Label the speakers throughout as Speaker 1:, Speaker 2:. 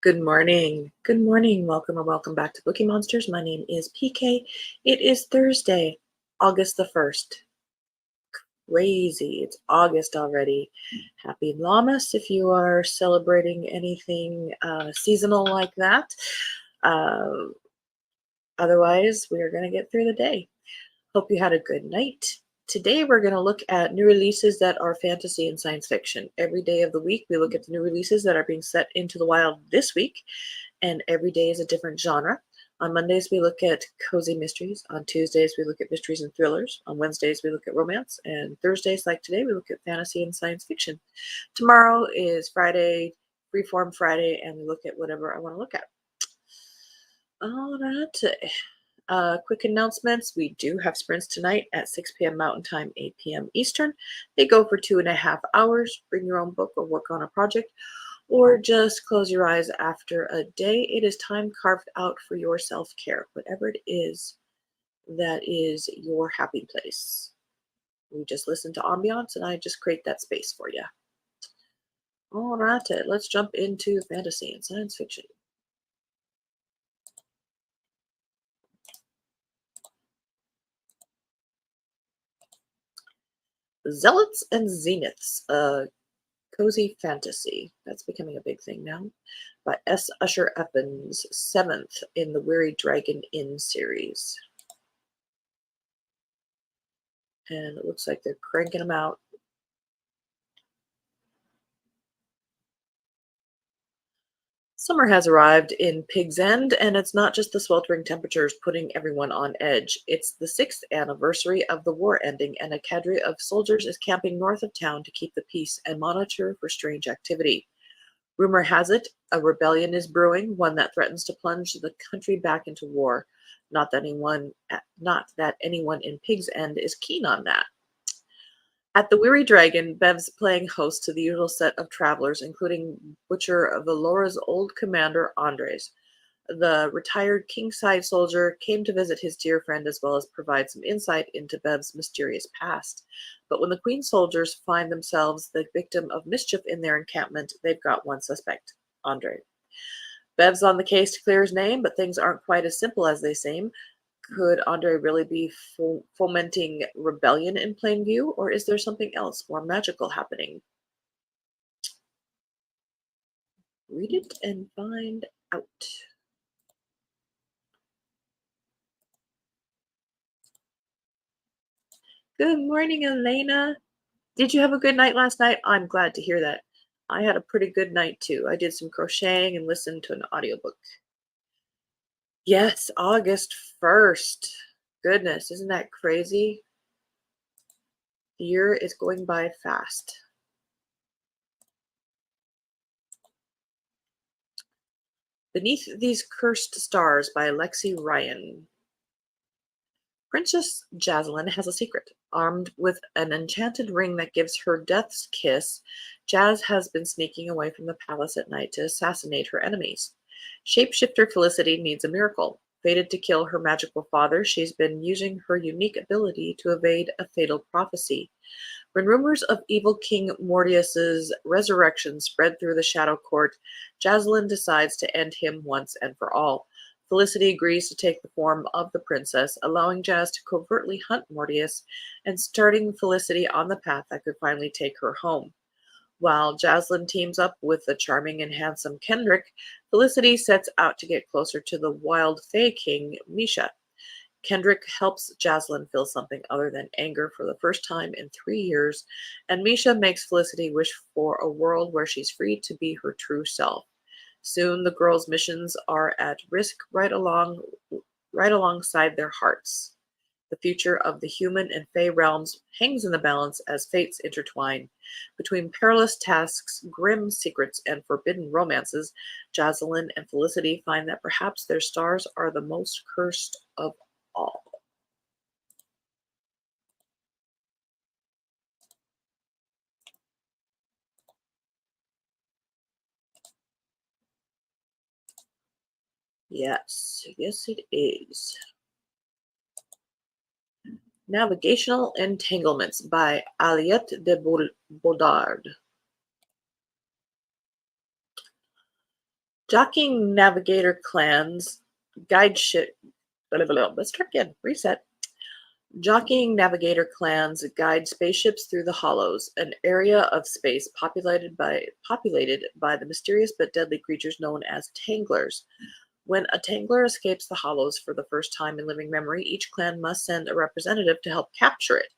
Speaker 1: Good morning. Good morning. Welcome or welcome back to Bookeemonsters. My name is PK. It is Thursday, August the 1st. Crazy. It's August already. Happy Llamas if you are celebrating anything seasonal like that. Uh, Otherwise, we are going to get through the day. Hope you had a good night. Today, we're going to look at new releases that are fantasy and science fiction. Every day of the week, we look at the new releases that are being set into the wild this week, and every day is a different genre. On Mondays, we look at cozy mysteries. On Tuesdays, we look at mysteries and thrillers. On Wednesdays, we look at romance. And Thursdays, like today, we look at fantasy and science fiction. Tomorrow is Friday, Freeform Friday, and we look at whatever I want to look at. All right. Quick announcements. We do have sprints tonight at 6 p.m. Mountain Time, 8 p.m. Eastern. They go for 2.5 hours. Bring your own book or work on a project, or just close your eyes after a day. It is time carved out for your self-care, whatever it is that is your happy place. We just listen to ambiance, and I just create that space for you. All right, let's jump into fantasy and science fiction. Zealots and Zeniths, cozy fantasy. That's becoming a big thing now. By S. Usher Evans, 7th in the Weary Dragon Inn series. And it looks like they're cranking them out. Summer has arrived in Pig's End, and it's not just the sweltering temperatures putting everyone on edge. It's the 6th anniversary of the war ending, and a cadre of soldiers is camping north of town to keep the peace and monitor for strange activity. Rumor has it, a rebellion is brewing, one that threatens to plunge the country back into war. Not that anyone in Pig's End is keen on that. At the Weary Dragon, Bev's playing host to the usual set of travelers, including Butcher of Valora's old commander, Andres. The retired kingside soldier came to visit his dear friend as well as provide some insight into Bev's mysterious past. But when the Queen's soldiers find themselves the victim of mischief in their encampment, they've got one suspect, Andre. Bev's on the case to clear his name, but things aren't quite as simple as they seem. Could Andre really be fomenting rebellion in plain view, or is there something else more magical happening? Read it and find out. Good morning, Elena. Did you have a good night last night? I'm glad to hear that. I had a pretty good night too. I did some crocheting and listened to an audiobook. Yes, August 1st. Goodness, isn't that crazy? The year is going by fast. Beneath These Cursed Stars by Lexi Ryan. Princess Jaslyn has a secret. Armed with an enchanted ring that gives her death's kiss, Jazz has been sneaking away from the palace at night to assassinate her enemies. Shapeshifter Felicity needs a miracle. Fated to kill her magical father, she's been using her unique ability to evade a fatal prophecy. When rumors of evil King Mortius's resurrection spread through the Shadow Court, Jaslyn decides to end him once and for all. Felicity agrees to take the form of the princess, allowing Jazz to covertly hunt Mortius and starting Felicity on the path that could finally take her home. While Jaslyn teams up with the charming and handsome Kendrick, Felicity sets out to get closer to the wild Fae King, Misha. Kendrick helps Jaslyn feel something other than anger for the first time in 3 years, and Misha makes Felicity wish for a world where she's free to be her true self. Soon the girls' missions are at risk right alongside their hearts. The future of the human and fae realms hangs in the balance as fates intertwine. Between perilous tasks, grim secrets, and forbidden romances, Jaslyn and Felicity find that perhaps their stars are the most cursed of all. Yes, yes it is. Navigational Entanglements by Aliette de Baudard. Jockeying navigator clans guide ship. Let's try again. Reset. Jockeying navigator clans guide spaceships through the hollows, an area of space populated by the mysterious but deadly creatures known as tanglers. When a tangler escapes the hollows for the first time in living memory, each clan must send a representative to help capture it.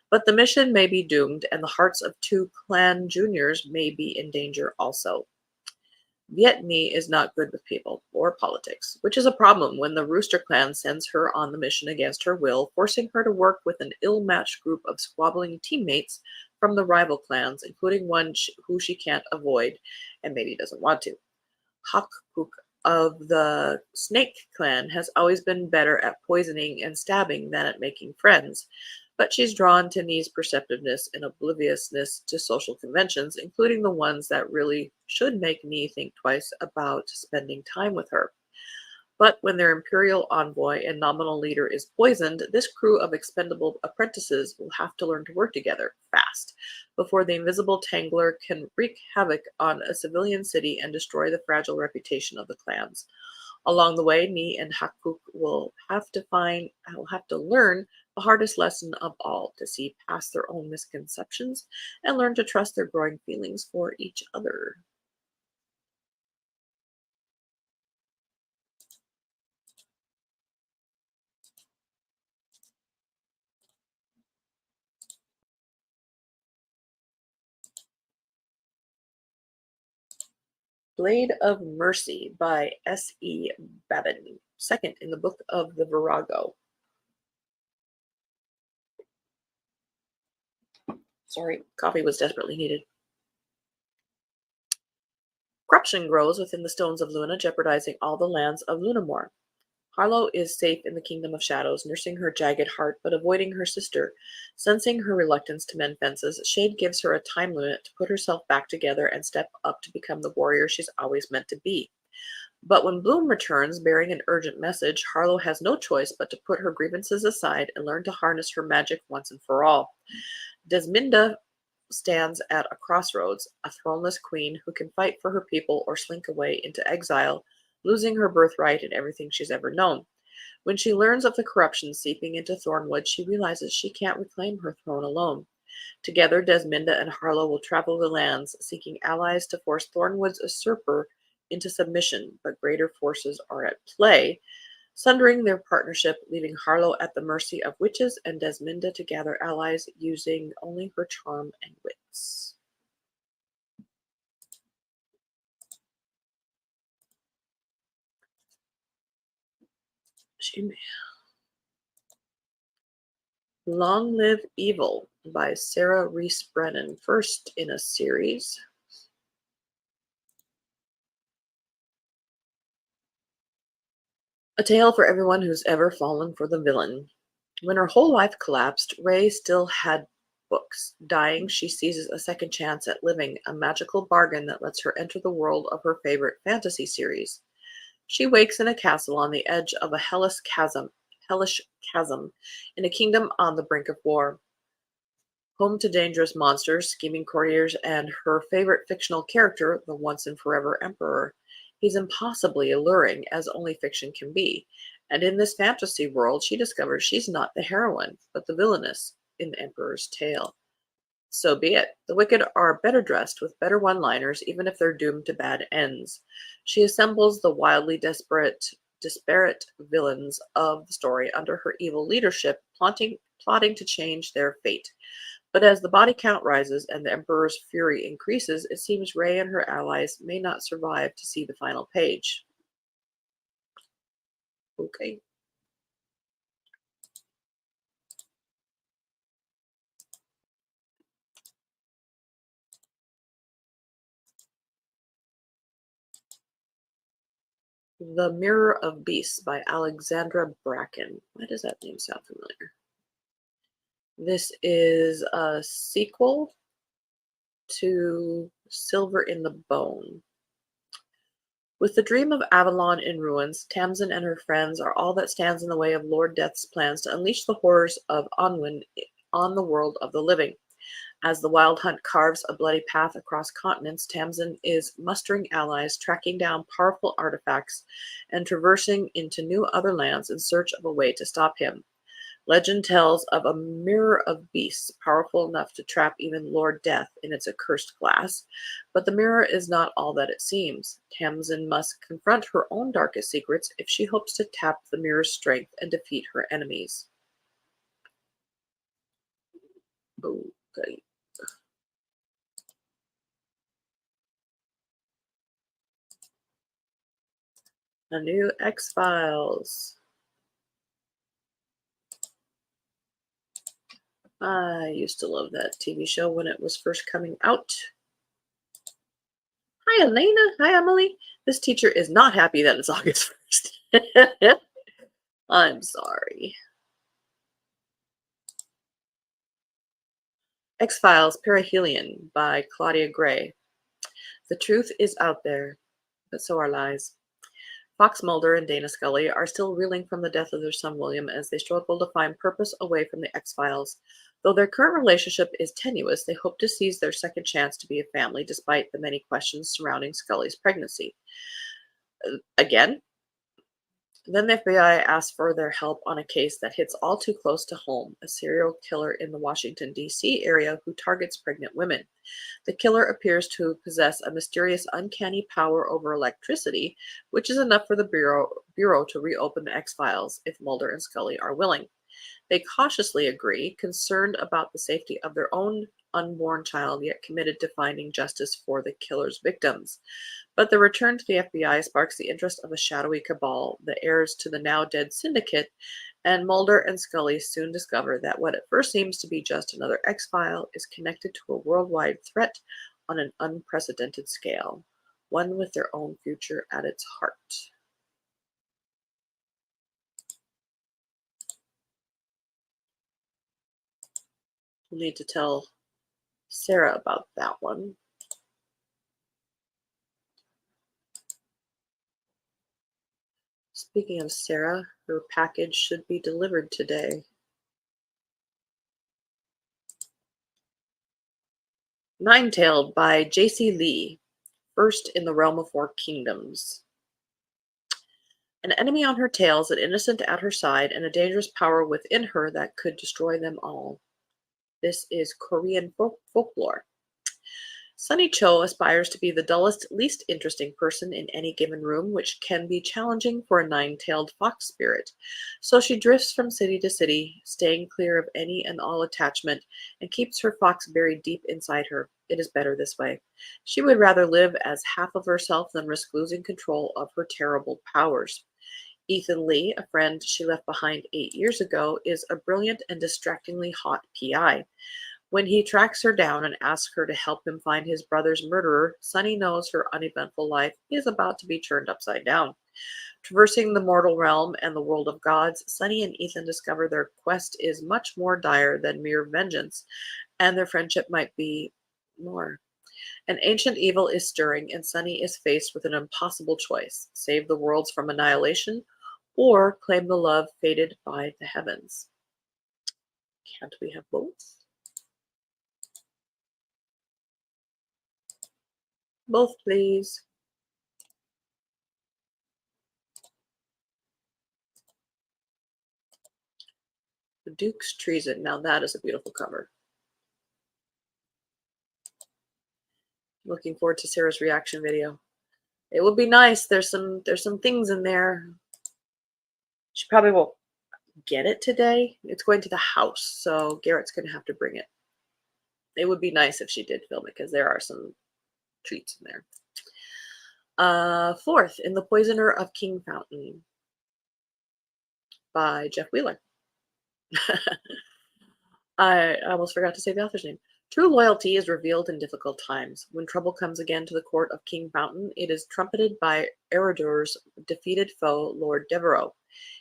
Speaker 1: But the mission may be doomed, and the hearts of two clan juniors may be in danger also. Vietney is not good with people or politics, which is a problem when the Rooster clan sends her on the mission against her will, forcing her to work with an ill-matched group of squabbling teammates from the rival clans, including one who she can't avoid and maybe doesn't want to. Hakuk of the Snake clan has always been better at poisoning and stabbing than at making friends, but she's drawn to Nee's perceptiveness and obliviousness to social conventions, including the ones that really should make Nee think twice about spending time with her. But when their imperial envoy and nominal leader is poisoned, this crew of expendable apprentices will have to learn to work together fast before the invisible Tangler can wreak havoc on a civilian city and destroy the fragile reputation of the clans. Along the way, Nee and Hakuk will have to learn the hardest lesson of all, to see past their own misconceptions and learn to trust their growing feelings for each other. Blade of Mercy by S.E. Babin, second in the Book of the Virago. Sorry, coffee was desperately needed. Corruption grows within the stones of Luna, jeopardizing all the lands of Lunamore. Harlow is safe in the kingdom of shadows, nursing her jagged heart, but avoiding her sister. Sensing her reluctance to mend fences, Shade gives her a time limit to put herself back together and step up to become the warrior she's always meant to be. But when Bloom returns, bearing an urgent message, Harlow has no choice but to put her grievances aside and learn to harness her magic once and for all. Desminda stands at a crossroads, a throneless queen who can fight for her people or slink away into exile, losing her birthright and everything she's ever known. When she learns of the corruption seeping into Thornwood, she realizes she can't reclaim her throne alone. Together, Desminda and Harlow will travel the lands, seeking allies to force Thornwood's usurper into submission, but greater forces are at play, sundering their partnership, leaving Harlow at the mercy of witches and Desminda to gather allies using only her charm and wits. Long Live Evil by Sarah Reese Brennan, first in a series. A tale for everyone who's ever fallen for the villain. When her whole life collapsed, Ray still had books. Dying, she seizes a second chance at living, a magical bargain that lets her enter the world of her favorite fantasy series. She wakes in a castle on the edge of a hellish chasm, in a kingdom on the brink of war. Home to dangerous monsters, scheming courtiers, and her favorite fictional character, the once and forever Emperor. He's impossibly alluring, as only fiction can be, and in this fantasy world she discovers she's not the heroine, but the villainess in the Emperor's tale. So be it. The wicked are better dressed with better one-liners, even if they're doomed to bad ends. She assembles the wildly disparate villains of the story under her evil leadership, plotting to change their fate. But as the body count rises and the Emperor's fury increases, it seems Rey and her allies may not survive to see the final page. Okay. The Mirror of Beasts by Alexandra Bracken. Why does that name sound familiar? This is a sequel to Silver in the Bone. With the dream of Avalon in ruins, Tamsin and her friends are all that stands in the way of Lord Death's plans to unleash the horrors of Onwin on the world of the living. As the wild hunt carves a bloody path across continents, Tamsin is mustering allies, tracking down powerful artifacts, and traversing into new other lands in search of a way to stop him. Legend tells of a mirror of beasts powerful enough to trap even Lord Death in its accursed glass, but the mirror is not all that it seems. Tamsin must confront her own darkest secrets if she hopes to tap the mirror's strength and defeat her enemies. Okay. A new X-Files. I used to love that TV show when it was first coming out. Hi, Elena. Hi, Emily. This teacher is not happy that it's August 1st. I'm sorry. X-Files Perihelion by Claudia Gray. The truth is out there, but so are lies. Fox Mulder and Dana Scully are still reeling from the death of their son William as they struggle to find purpose away from the X-Files. Though their current relationship is tenuous, they hope to seize their second chance to be a family despite the many questions surrounding Scully's pregnancy. Again? Then the FBI asks for their help on a case that hits all too close to home, a serial killer in the Washington, D.C. area who targets pregnant women. The killer appears to possess a mysterious, uncanny power over electricity, which is enough for the Bureau to reopen the X-Files if Mulder and Scully are willing. They cautiously agree, concerned about the safety of their own unborn child, yet committed to finding justice for the killer's victims. But the return to the FBI sparks the interest of a shadowy cabal, the heirs to the now-dead syndicate, and Mulder and Scully soon discover that what at first seems to be just another X-File is connected to a worldwide threat on an unprecedented scale, one with their own future at its heart. We'll need to tell Sarah about that one. Speaking of Sarah, her package should be delivered today. Nine-Tailed by J.C. Lee, first in the Realm of Four Kingdoms. An enemy on her tails, an innocent at her side, and a dangerous power within her that could destroy them all. This is Korean folklore. Sunny Cho aspires to be the dullest, least interesting person in any given room, which can be challenging for a nine-tailed fox spirit. So she drifts from city to city, staying clear of any and all attachment, and keeps her fox buried deep inside her. It is better this way. She would rather live as half of herself than risk losing control of her terrible powers. Ethan Lee, a friend she left behind 8 years ago, is a brilliant and distractingly hot PI. When he tracks her down and asks her to help him find his brother's murderer, Sunny knows her uneventful life is about to be turned upside down. Traversing the mortal realm and the world of gods, Sunny and Ethan discover their quest is much more dire than mere vengeance, and their friendship might be more. An ancient evil is stirring, and Sunny is faced with an impossible choice: save the worlds from annihilation, or claim the love fated by the heavens. Can't we have both? Both, please. The Duke's Treason. Now that is a beautiful cover. Looking forward to Sarah's reaction video. It will be nice. There's some things in there. She probably won't get it today. It's going to the house, so Garrett's going to have to bring it. It would be nice if she did film it because there are some treats in there. Fourth, In the Poisoner of King Fountain by Jeff Wheeler. I almost forgot to say the author's name. True loyalty is revealed in difficult times. When trouble comes again to the court of King Fountain, it is trumpeted by Eredur's defeated foe, Lord Devereux.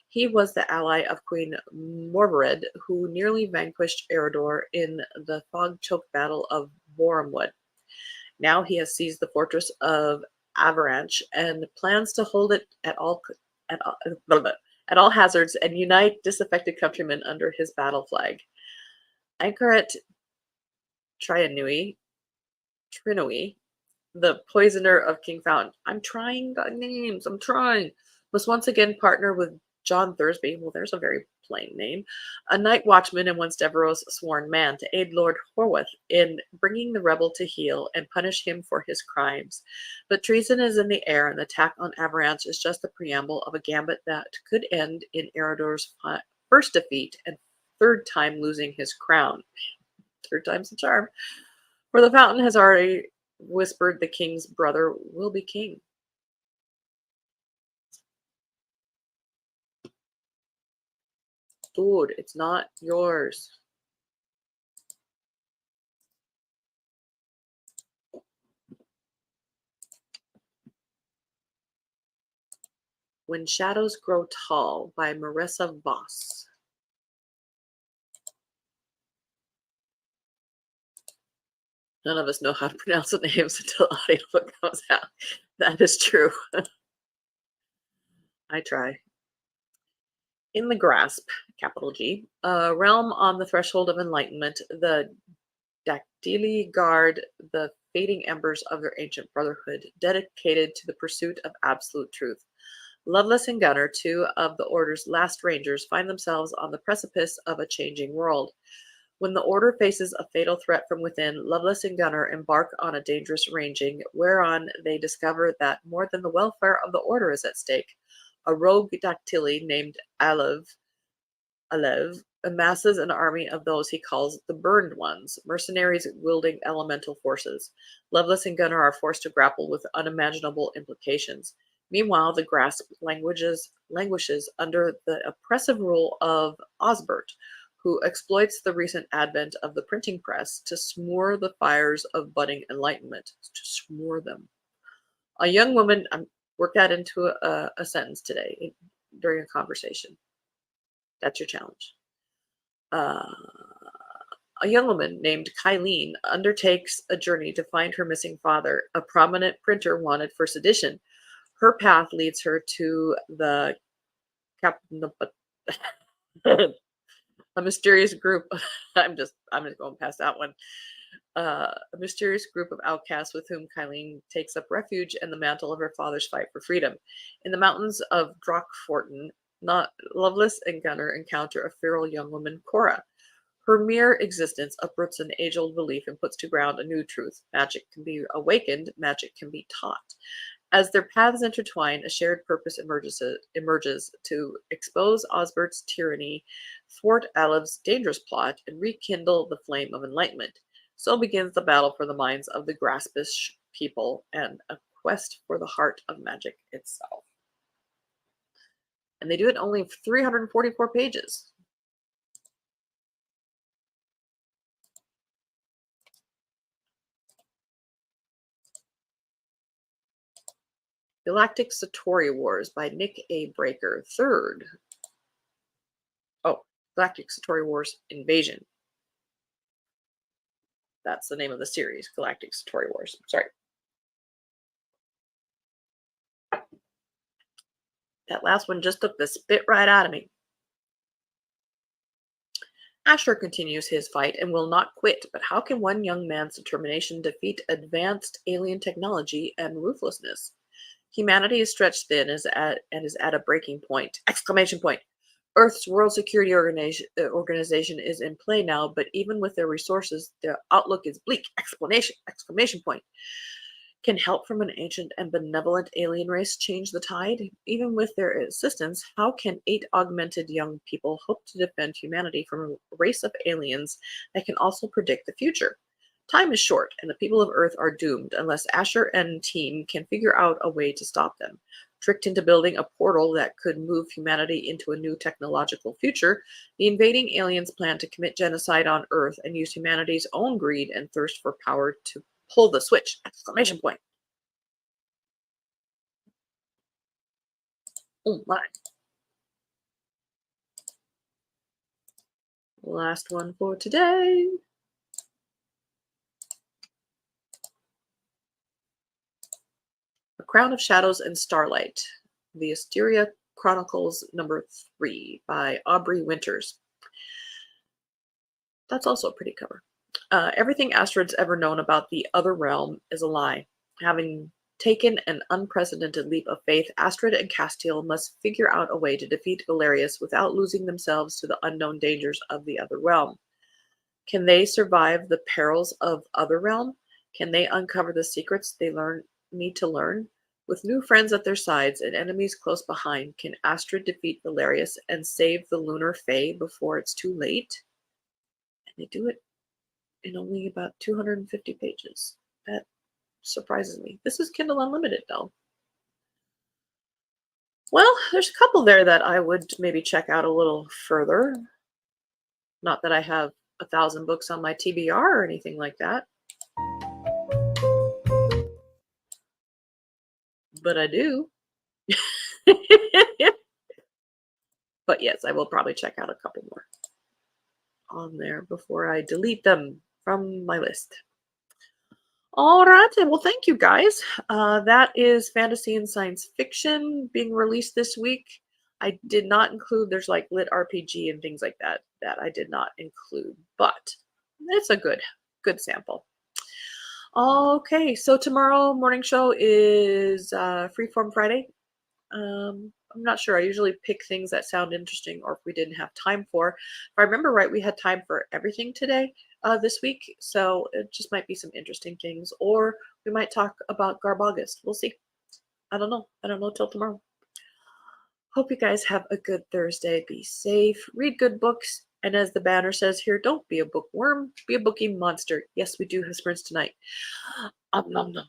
Speaker 1: He was the ally of Queen Morvared, who nearly vanquished Eredur in the fog-choked battle of Borehamwood. Now he has seized the fortress of Avaranche and plans to hold it at all hazards and unite disaffected countrymen under his battle flag. Anchoret Trianui, Trinoi, the poisoner of King Fountain. I'm trying the names. I'm trying. Must once again partner with John Thursby. Well, there's a very plain name. A night watchman and once Devereaux's sworn man to aid Lord Horwath in bringing the rebel to heel and punish him for his crimes. But treason is in the air, and the attack on Avaranche is just the preamble of a gambit that could end in Eredor's first defeat and third time losing his crown. Third time's the charm. For the fountain has already whispered the king's brother will be king. Dude, it's not yours. When Shadows Grow Tall by Marissa Voss. None of us know how to pronounce the names until the audiobook comes out. That is true. I try. In the Grasp, capital G, a realm on the threshold of enlightenment, the Dactyli guard the fading embers of their ancient brotherhood, dedicated to the pursuit of absolute truth. Lovelace and Gunner, two of the Order's last rangers, find themselves on the precipice of a changing world. When the Order faces a fatal threat from within, Lovelace and Gunner embark on a dangerous ranging, whereon they discover that more than the welfare of the Order is at stake. A rogue Dactyli named Alev amasses an army of those he calls the Burned Ones, mercenaries wielding elemental forces. Lovelace and Gunner are forced to grapple with unimaginable implications. Meanwhile, the Grasp languishes under the oppressive rule of Osbert, who exploits the recent advent of the printing press to smoor the fires of budding enlightenment. To smoor them. A young woman, work that into a sentence today during a conversation. That's your challenge. A young woman named Kylene undertakes a journey to find her missing father, a prominent printer wanted for sedition. Her path leads her to the a mysterious group. I'm just going past that one. A mysterious group of outcasts with whom Kylene takes up refuge in the mantle of her father's fight for freedom. In the mountains of Drockforton, Lovelace and Gunner encounter a feral young woman, Cora. Her mere existence uproots an age-old belief and puts to ground a new truth. Magic can be awakened, magic can be taught. As their paths intertwine, a shared purpose emerges to expose Osbert's tyranny, thwart Alev's dangerous plot, and rekindle the flame of enlightenment. So begins the battle for the minds of the Graspish people and a quest for the heart of magic itself. And they do it only 344 pages. Galactic Satori Wars by Nick A. Breaker, third. Oh, Galactic Satori Wars Invasion. That's the name of the series, Galactic Satori Wars. Sorry. That last one just took the spit right out of me. Asher continues his fight and will not quit, but how can one young man's determination defeat advanced alien technology and ruthlessness? Humanity is stretched thin and is at a breaking point. Exclamation point. Earth's World Security Organization is in play now, but even with their resources, their outlook is bleak. Exclamation point. Can help from an ancient and benevolent alien race change the tide? Even with their assistance, how can 8 augmented young people hope to defend humanity from a race of aliens that can also predict the future? Time is short, and the people of Earth are doomed unless Asher and team can figure out a way to stop them. Tricked into building a portal that could move humanity into a new technological future, the invading aliens plan to commit genocide on Earth and use humanity's own greed and thirst for power to pull the switch! Exclamation point. Oh my. Last one for today. A Crown of Shadows and Starlight. The Asteria Chronicles number 3 by Aubrey Winters. That's also a pretty cover. Everything Astrid's ever known about the other realm is a lie. Having taken an unprecedented leap of faith, Astrid and Castiel must figure out a way to defeat Galerius without losing themselves to the unknown dangers of the other realm. Can they survive the perils of other realm? Can they uncover the secrets they need to learn? With new friends at their sides and enemies close behind, can Astrid defeat Galerius and save the lunar fae before it's too late? And they do it in only about 250 pages. That surprises me. This is Kindle Unlimited, though. Well, there's a couple there that I would maybe check out a little further. Not that I have 1,000 books on my TBR or anything like that. But I do. But yes, I will probably check out a couple more on there before I delete them from my list. All right, well, thank you guys. That is fantasy and science fiction being released this week. I did not include, there's like lit RPG and things like that I did not include, but it's a good sample. Okay, so tomorrow morning show is Freeform Friday. I'm not sure. I usually pick things that sound interesting or if we didn't have time for. If I remember right, we had time for everything today, this week. So it just might be some interesting things. Or we might talk about Garb August. We'll see. I don't know. I don't know till tomorrow. Hope you guys have a good Thursday. Be safe. Read good books. And as the banner says here, don't be a bookworm. Be a bookie monster. Yes, we do have sprints tonight. Nom nom.